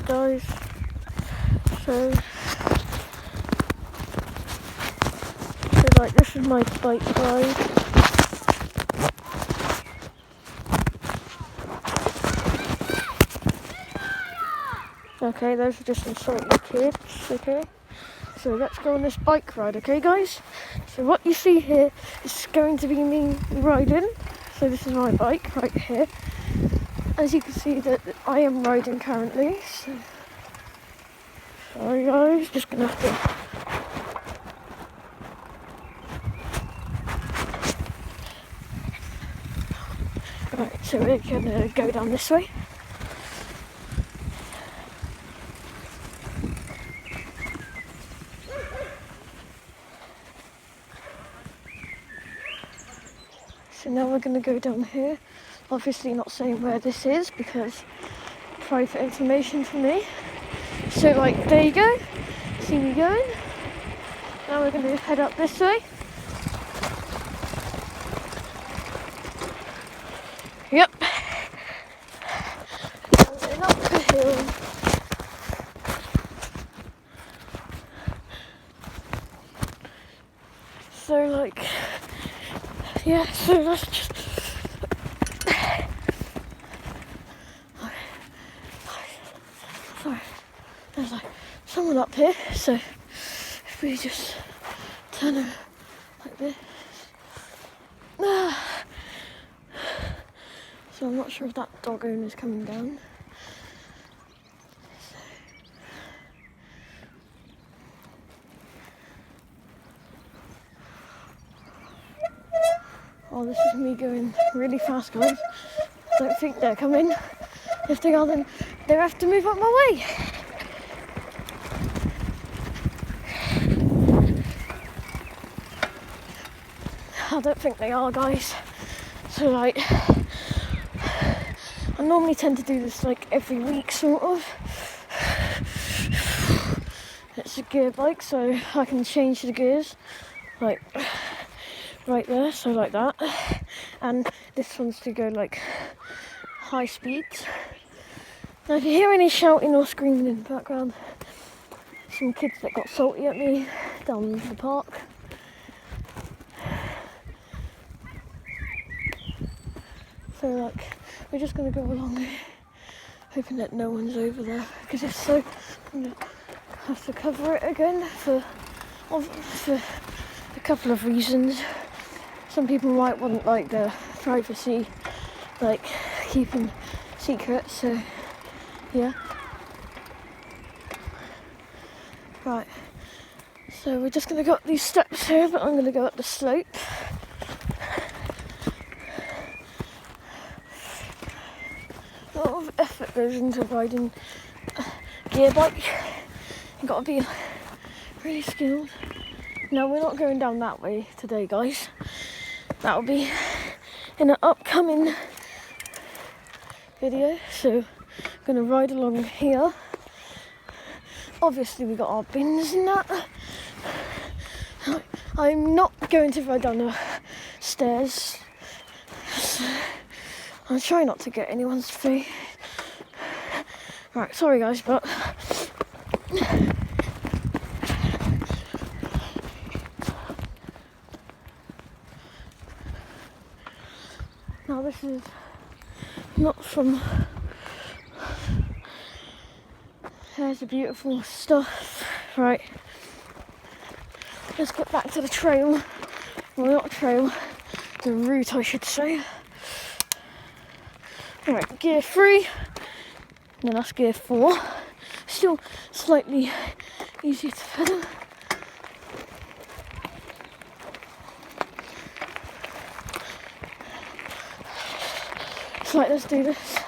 Right guys, so like this is my bike ride. Okay, those are just some salty kids, okay? So let's go on this bike ride, okay guys? So what you see here is going to be me riding. So this is my bike right here. As you can see that I am riding currently. So sorry guys, just gonna have to... Right, so we're gonna go down this way. So now we're going to go down here, obviously not saying where this is because private information for me. So like, there you go, see me going. Now we're going to head up this way. Yep. And up the hill. So like, yeah, so let's just... Sorry, there's like someone up here, so if we just turn her like this. So I'm not sure if that dog owner's coming down. Oh, this is me going really fast, guys. Don't think they're coming. If they are, then they have to move up my way. I don't think they are, guys. So like, I normally tend to do this like every week, sort of. It's a gear bike, so I can change the gears, like right there, so like that. And this one's to go like high speeds. Now if you hear any shouting or screaming in the background, some kids that got salty at me down the park. So like, we're just going to go along here, hoping that no one's over there, because if so, I'm going to have to cover it again for a couple of reasons. Some people might want like their privacy, like keeping secrets, so yeah. Right, so we're just going to go up these steps here, but I'm going to go up the slope. A lot of effort goes into riding a gear bike. You've got to be really skilled. No, we're not going down that way today, guys. That'll be in an upcoming video. So I'm going to ride along here. Obviously we got our bins and that. I'm not going to ride down the stairs. I'll try not to get anyone's face. Right, sorry guys, but now this is not from... There's the beautiful stuff. Right, let's get back to the trail. Well, not a trail, the route I should say. Right, gear 3, and then that's gear 4. Still slightly easier to pedal. So right, let's do this.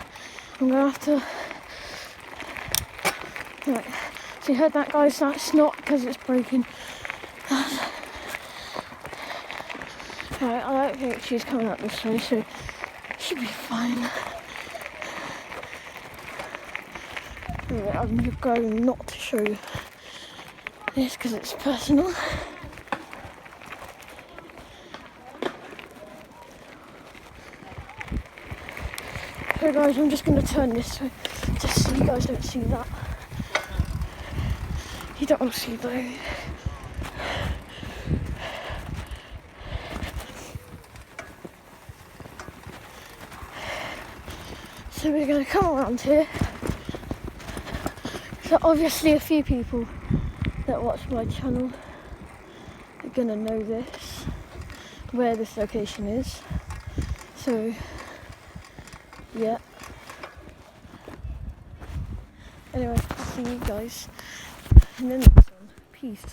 I'm gonna have to... Right, so you heard that, guys? That's not because it's broken. Right, I don't think she's coming up this way, so should be fine. Right, I'm going not to show you this because it's personal. So guys, I'm just going to turn this way just so you guys don't see that. You don't want to see though. So we're going to come around here. So obviously a few people that watch my channel are going to know this, where this location is. So yeah. Anyway, I'll see you guys in the next one. Peace.